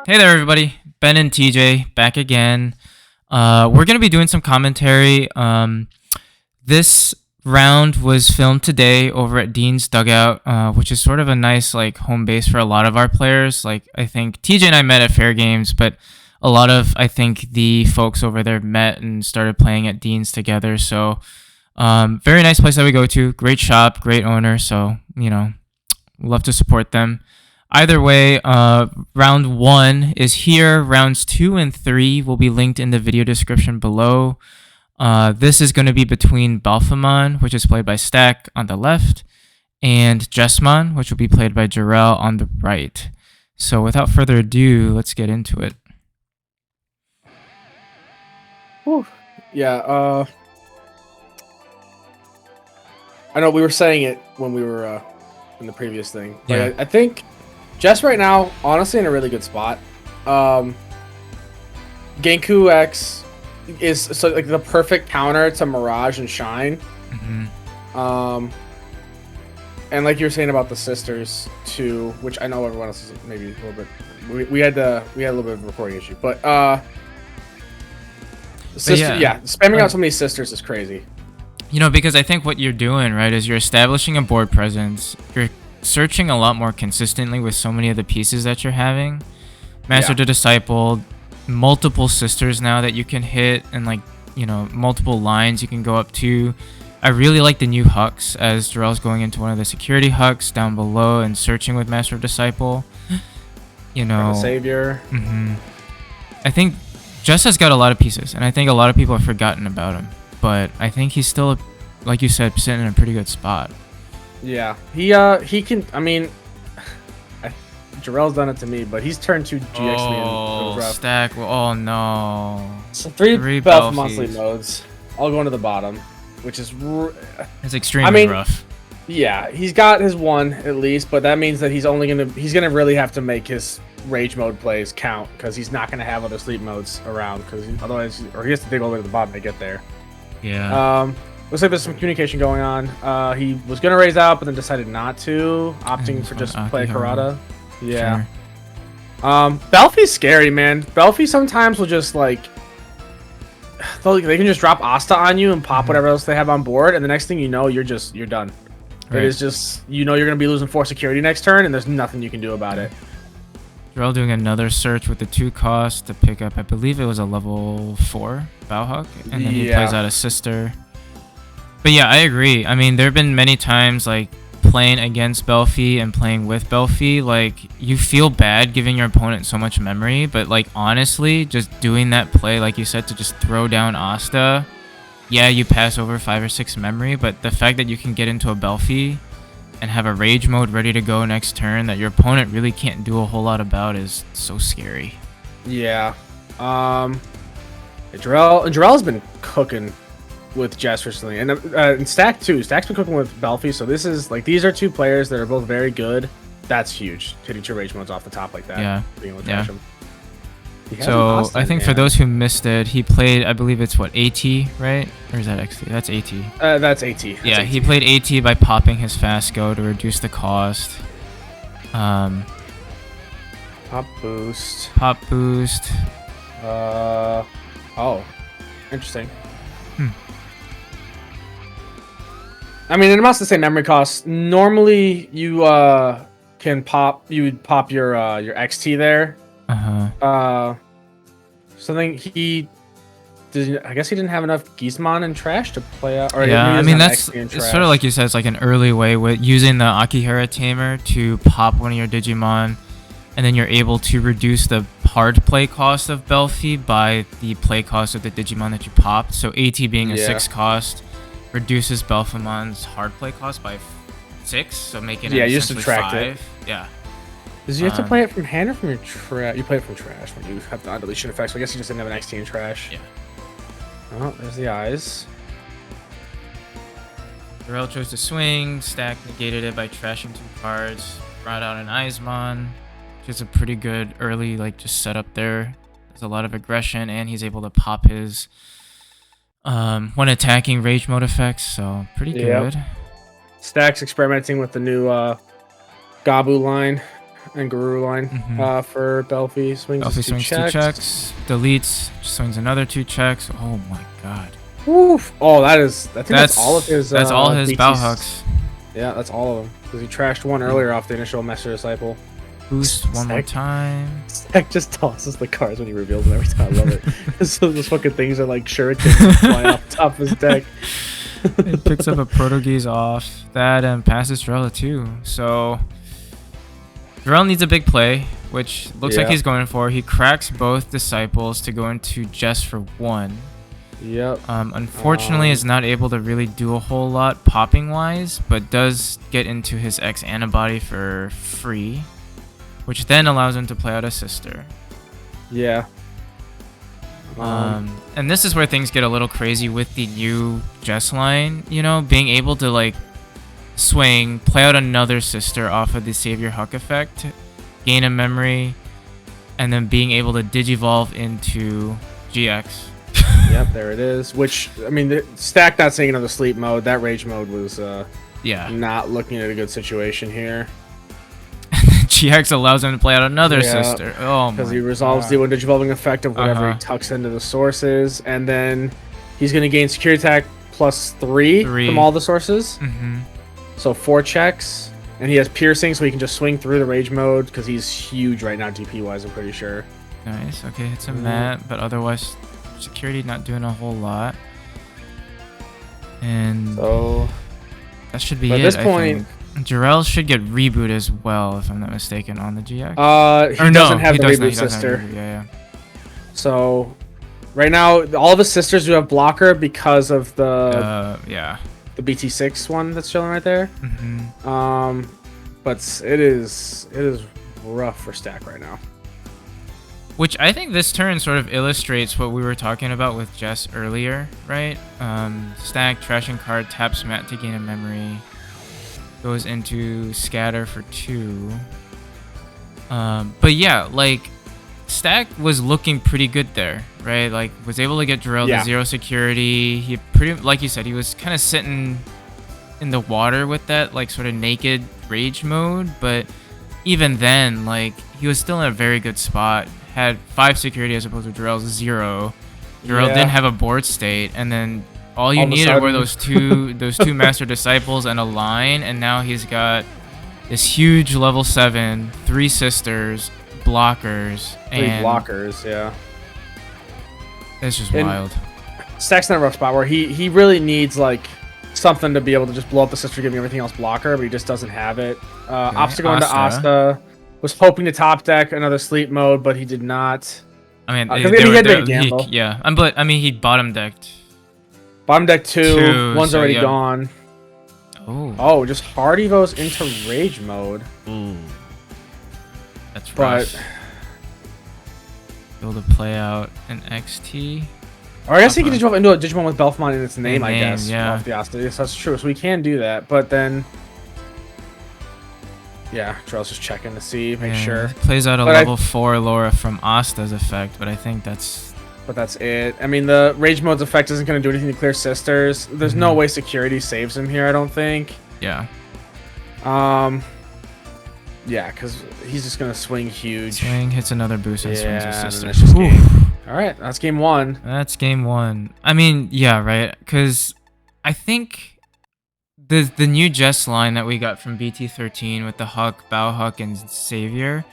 Hey there, everybody. Ben and TJ back again. We're going to be doing some commentary. This round was filmed today over at Dean's Dugout, which is sort of a nice home base for a lot of our players. I think TJ and I met at Fair Games, but a lot of the folks over there met and started playing at Dean's together. So very nice place that we go to. Great shop, great owner. So love to support them. Either way, round 1 is here. Rounds 2 and 3 will be linked in the video description below. This is going to be between Belphemon, which is played by Stack on the left, and Jesmon, which will be played by Jarrell on the right. So without further ado, let's get into it. Whew. Yeah, I know we were saying it when we were in the previous thing. But Yeah. I think Jess right now, honestly, in a really good spot. Genku X is the perfect counter to Mirage and Shine. Mm-hmm. And like you were saying about the sisters too, which I know everyone else is maybe a little bit. We had a little bit of a recording issue, but spamming out so many sisters is crazy. Because I think what you're doing, right, is you're establishing a board presence. You're searching a lot more consistently with so many of the pieces that you're having. Master to Disciple, multiple sisters now that you can hit, and multiple lines you can go up to. I really like the new Hux as Jarrell's going into one of the security Hux down below and searching with Master of Disciple. The Savior. Mm-hmm. I think Jess has got a lot of pieces, and I think a lot of people have forgotten about him. But I think he's still, like you said, sitting in a pretty good spot. Yeah, he can. I mean, Jarrell's done it to me, but he's turned to GX man. Oh, Stack. Oh no. So three Belphemon sleep modes, all going to the bottom, which is it's extremely rough. Yeah, he's got his one at least, but that means that he's gonna really have to make his rage mode plays count, because he's not gonna have other sleep modes around, because otherwise, or he has to dig all the way to the bottom to get there. Yeah. Looks like there's some communication going on. He was gonna raise out, but then decided not to, opting for just play Karada. Yeah. Sure. Belphy's scary, man. Belphy sometimes will just they can just drop Asta on you and pop whatever else they have on board, and the next thing you know, you're done. Right. It is just, you're gonna be losing 4 security next turn, and there's nothing you can do about it. Jarrell doing another search with the 2 cost to pick up, I believe it was a level 4 Bauhawk, and then he plays out a sister. But yeah, I agree. I mean, there have been many times playing against Belphy and playing with Belphy, you feel bad giving your opponent so much memory, but honestly, just doing that play, like you said, to just throw down Asta, yeah, you pass over 5 or 6 memory, but the fact that you can get into a Belphy and have a rage mode ready to go next turn that your opponent really can't do a whole lot about is so scary. Yeah. Jarrell's been cooking with Jess recently, and Stack too. Stack's been cooking with Belphy, so this is these are 2 players that are both very good. That's huge, hitting 2 rage modes off the top like that. Yeah. Being able to trash them. So I think for those who missed it, he played, I believe it's AT, right? Or is that XT? That's AT. That's AT. Yeah, he played AT by popping his fast go to reduce the cost. Pop boost. Oh, interesting. I mean, it amounts to the same memory cost. Normally, you would pop your XT there. Something he didn't. I guess he didn't have enough Jesmon and trash to play out. Or yeah, I mean it's sort of like you said. It's an early way with using the Akihara tamer to pop one of your Digimon, and then you're able to reduce the hard play cost of Belphy by the play cost of the Digimon that you popped. So AT being a 6 cost reduces Belphemon's hard play cost by 6, so making it you subtract 5. It. Yeah. Does you have to play it from hand or from your trash? You play it from trash when you have the deletion effect, so I guess you just didn't have an XT in trash. Yeah. Oh, there's the eyes. Jarrell chose to swing, Stack negated it by trashing 2 cards, brought out an Eismon, which is a pretty good early just setup there. There's a lot of aggression, and he's able to pop his when attacking rage mode effects, so pretty good. Stack's experimenting with the new Gabu line. and Guru line for Belphy. Swings two checks. Deletes. Swings another 2 checks. Oh my god. Oof. Oh, that's all of his. That's all his Bauhucks. Yeah, that's all of them. Because he trashed one earlier off the initial Master Disciple. Boost one more time. Stack just tosses the cards when he reveals them every time. I love it. So those fucking things are like shurikens flying off the top of his deck. It picks up a Protogeese off that and passes Drella too. So Drell needs a big play, which looks like he's going for. He cracks both Disciples to go into just for 1. Yep. Unfortunately, is not able to really do a whole lot popping wise, but does get into his X antibody for free, which then allows him to play out a sister. Yeah. And this is where things get a little crazy with the new Jess line, you know, being able to like swing, play out another sister off of the Savior Huck effect, gain a memory, and then being able to digivolve into GX. Yep, there it is. Which, I mean, the Stack not seeing another sleep mode, that rage mode was not looking at a good situation here. GX allows him to play out another sister. Oh my! Because he resolves the one digivolving effect of whatever he tucks into the sources, and then he's going to gain security attack plus 3 from all the sources. So 4 checks, and he has piercing, so he can just swing through the rage mode because he's huge right now, DP wise. I'm pretty sure. Nice. Okay, hits a mat, but otherwise, security not doing a whole lot. And so that should be it. At this point. Jarrell should get reboot as well, if I'm not mistaken, on the GX. He doesn't have the reboot sister. Yeah. So, right now, all of his sisters do have blocker because of the the BT6 one that's chilling right there. But it is rough for Stack right now. Which I think this turn sort of illustrates what we were talking about with Jess earlier, right? Stack, trashing card, taps mat to gain a memory. Goes into scatter for 2. But yeah, like Stack was looking pretty good there, right? Like was able to get Jarrell to 0 security. He pretty, like you said, he was kind of sitting in the water with that like sort of naked rage mode, but even then, like he was still in a very good spot. Had 5 security as opposed to Jarrell's 0. Jarrell didn't have a board state, and then all you needed were those two Master Disciples and a line, and now he's got this huge level 7, 3 sisters, blockers, and 3 blockers, yeah. It's just wild. Stack's in a rough spot where he really needs like something to be able to just blow up the sister, giving everything else blocker, but he just doesn't have it. Opts to go into Asta. Was hoping to top deck another sleep mode, but he did not. I mean, but I mean, he bottom decked. Bottom deck 2, one's already gone. Oh, just hard evos into rage mode. That's rough. Able to play out an XT. Or I guess he can Digimon into a Digimon with Belphemon in its name, I guess. Yeah. Off the Asta. Yes, that's true. So we can do that, but then. Yeah, Jarrell's just checking to see, make sure. Plays out a level 4 Laura from Asta's effect, but I think that's. But that's it. I mean, the Rage Mode's effect isn't going to do anything to clear sisters. There's no way security saves him here, I don't think. Yeah. Yeah, because he's just going to swing huge. Swing, hits another boost, and swings his sister. That's just game. All right, that's game 1. That's game 1. I mean, yeah, right? Because I think the new Jess line that we got from BT13 with the Huck, Bow Huck, and Savior.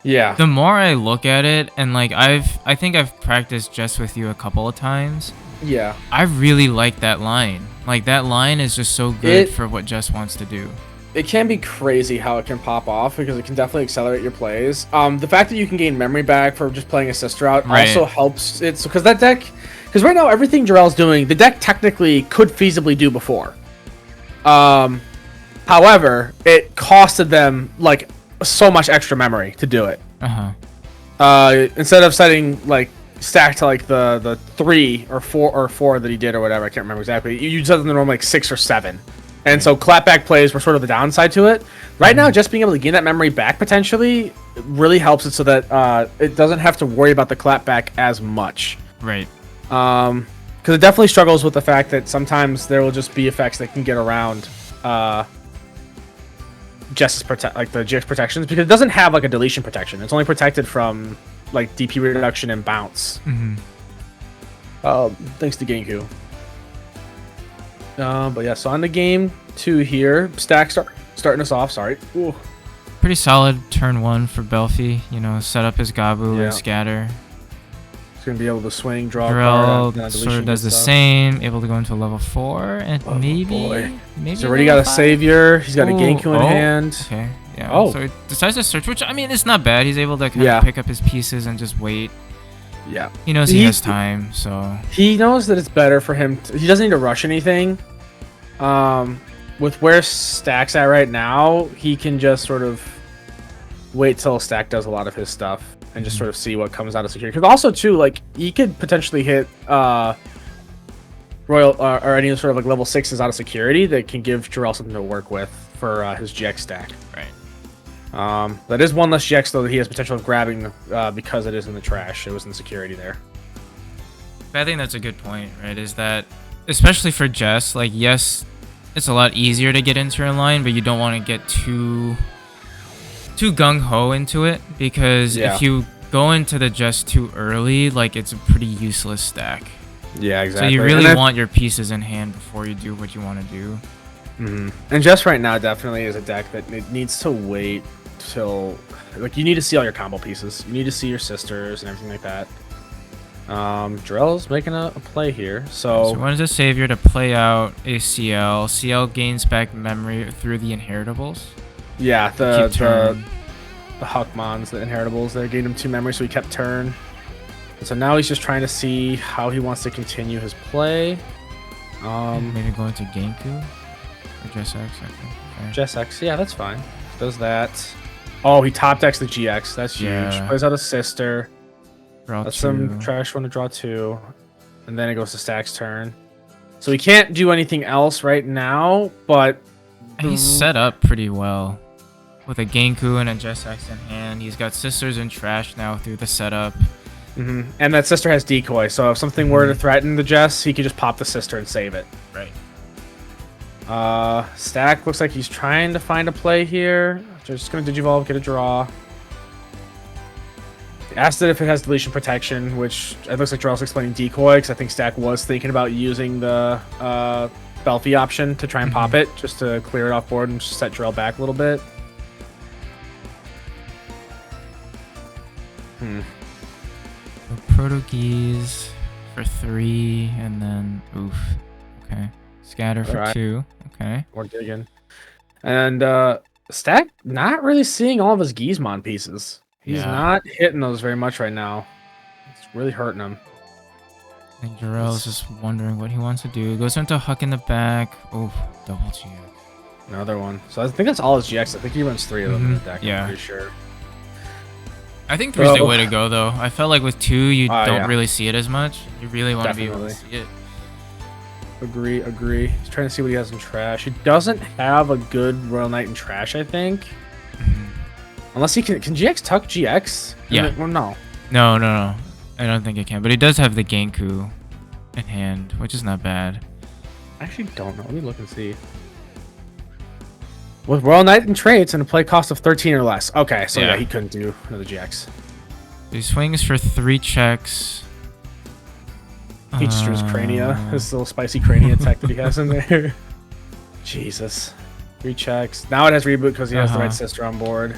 Yeah. The more I look at it, and like I think I've practiced Jess with you a couple of times. Yeah. I really like that line. Like that line is just so good for what Jess wants to do. It can be crazy how it can pop off because it can definitely accelerate your plays. The fact that you can gain memory back for just playing a sister out also helps. It's because that deck, because right now everything Jarrell's doing, the deck technically could feasibly do before. However, it costed them like so much extra memory to do it. Instead of setting like Stack to like the 3 or 4 that he did or whatever, I can't remember exactly. You set them to normal like 6 or 7, and so clapback plays were sort of the downside to it. Right now, just being able to gain that memory back potentially really helps it so that it doesn't have to worry about the clapback as much. Right. Because it definitely struggles with the fact that sometimes there will just be effects that can get around Jess's like the GX protections, because it doesn't have like a deletion protection. It's only protected from like DP reduction and bounce. Thanks to Genku. But yeah, so on to game 2 here. Stack starting us off. Sorry. Ooh. Pretty solid turn 1 for Belphy. You know, set up his Gabu and scatter. He's gonna be able to swing, draw. Drell sort of does the same. Able to go into level 4 and maybe. He's already got a savior. He's got a Genku in hand. Okay. Yeah. So he decides to search, which I mean, it's not bad. He's able to kind of pick up his pieces and just wait. Yeah. He knows he has time, so he knows that it's better for him. He doesn't need to rush anything. With where Stack's at right now, he can just sort of wait till Stack does a lot of his stuff and just sort of see what comes out of security. Because also too, like, he could potentially hit Royal or any sort of like level 6s out of security that can give Jarrell something to work with for his GX stack. Right. That is one less GX though that he has potential of grabbing because it is in the trash. It was in security there. But I think that's a good point, right? Is that especially for Jess, like, yes, it's a lot easier to get into your line, but you don't want to get too gung-ho into it, because if you go into the Jess too early, like, it's a pretty useless stack. Yeah, exactly. So you really want your pieces in hand before you do what you want to do. And Jess right now definitely is a deck that it needs to wait till, like, you need to see all your combo pieces. You need to see your sisters and everything like that. Drell's making a play here. So one is a savior to play out a CL. CL gains back memory through the inheritables. Yeah, the Huckmons, the inheritables, they gained him 2 memory, so he kept turn. And so now he's just trying to see how he wants to continue his play. Maybe go into Genku or Jess X, I think. Okay. Jess X, yeah, that's fine. Does that. Oh, he top decks the GX. That's huge. Plays out a sister. That's some trash one to draw 2. And then it goes to Stack's turn. So he can't do anything else right now, but he's set up pretty well. With a Genku and a Jess X in hand. He's got sisters in trash now through the setup. And that sister has decoy, so if something were to threaten the Jess, he could just pop the sister and save it. Right. Stack looks like he's trying to find a play here. Just gonna Digivolve, get a draw. Asked it if it has deletion protection, which it looks like Jarrell's explaining decoy, because I think Stack was thinking about using the Belphy option to try and pop it, just to clear it off board and set Jarrell back a little bit. Proto-Geese for 3, and then okay. Scatter for 2. Okay. More digging. And Stack not really seeing all of his Gizmon pieces. He's not hitting those very much right now. It's really hurting him. I think Jarrell's just wondering what he wants to do. Goes into Huck in the back. Oh, double GX. Another one. So I think that's all his GX. I think he runs 3 of them in the deck. I'm pretty sure. I think 3's the way to go, though. I felt like with 2, you don't really see it as much. You really want to be able to see it. Agree. He's trying to see what he has in trash. He doesn't have a good Royal Knight in trash, I think. Unless he can GX tuck GX? Yeah. Well, no. No. I don't think it can. But he does have the Genku in hand, which is not bad. I actually don't know. Let me look and see. With Royal Knight and traits and a play cost of 13 or less. Okay, so yeah he couldn't do another GX. He swings for 3 checks. He just drew his Crania, his little spicy Crania tech that he has in there. Jesus. 3 checks. Now it has reboot because he has the right sister on board.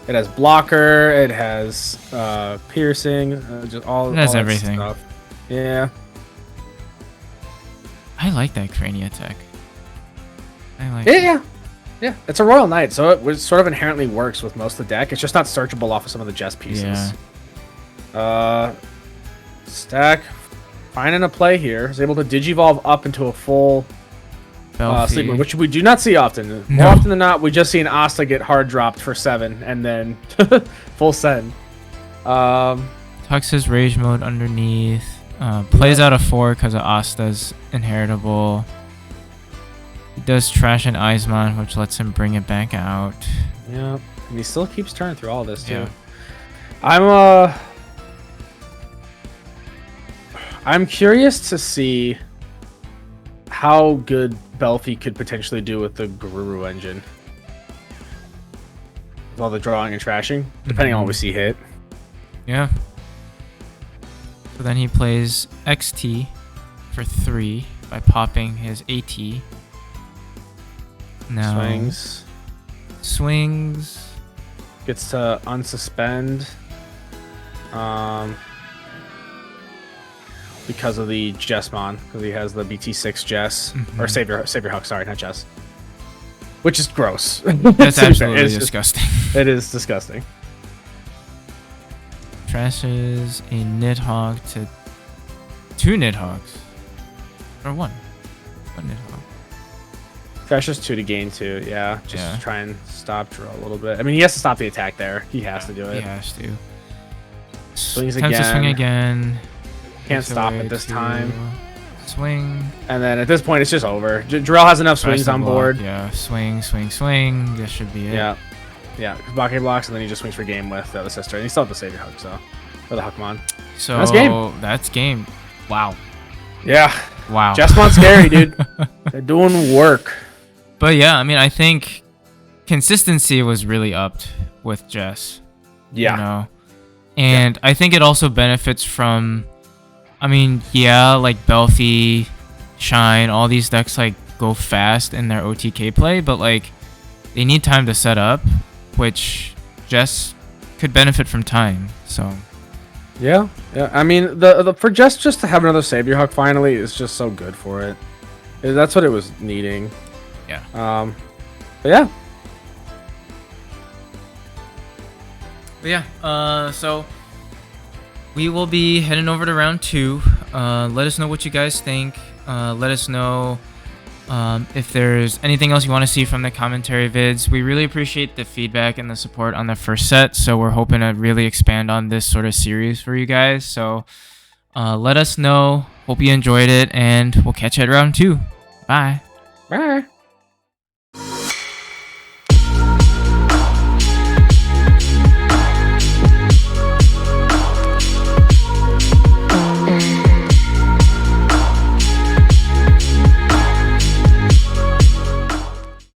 It has blocker. It has piercing. Just all. It has everything. Stuff. Yeah. I like that Crania tech. I like. Yeah. It's a Royal Knight, so it sort of inherently works with most of the deck. It's just not searchable off of some of the Jess pieces. Yeah. Stack finding a play here. Is able to Digivolve up into a full Sleeper, which we do not see often. More often than not, we just see an Asta get hard dropped for 7 and then full send. Tucks his Rage Mode underneath. Plays out a 4 because of Asta's inheritable. He does trash an Eismon, which lets him bring it back out. Yeah, and he still keeps turning through all this too. Yeah. I'm curious to see how good Belphy could potentially do with the Guru engine. with all the drawing and trashing, depending on what we see hit. Yeah. So then he plays XT for 3 by popping his AT. Now swings. Gets to unsuspend. Because of the Jesmon, because he has the BT6 Jess or Savior Huck. Sorry, not Jess. Which is gross. That's absolutely disgusting. It is disgusting. Trashes a Nidhogg to 2 Nidhoggs. Or 1. 1 Nidhogg. Trashes 2 to gain 2, yeah. Just try and stop draw a little bit. I mean, he has to stop the attack there. He has to do it. He has to. Swings Attempts again. to swing again. Can't stop it this time. Swing. And then at this point, it's just over. Jarrell has enough swings on board. Yeah, swing, swing, swing. This should be it. Yeah. Yeah, blockade blocks, and then he just swings for game with the other sister. And he still has the Savior Hug, so. Or the Huckmon. So that's game. Wow. Yeah. Wow. Jesmon's scary, dude. They're doing work. But yeah, I mean, I think consistency was really upped with Jess. Yeah. You know? And I think it also benefits from, I mean, yeah, like Belphy, Shine, all these decks like go fast in their OTK play, but like they need time to set up, which Jess could benefit from time. So yeah. I mean, the for Jess just to have another Savior Hawk finally is just so good for it. That's what it was needing. Yeah. But yeah. But yeah, so we will be heading over to round 2. Let us know what you guys think. Let us know if there's anything else you want to see from the commentary vids. We really appreciate the feedback and the support on the first set, so we're hoping to really expand on this sort of series for you guys. So let us know. Hope you enjoyed it, and we'll catch you at round 2. Bye. Bye.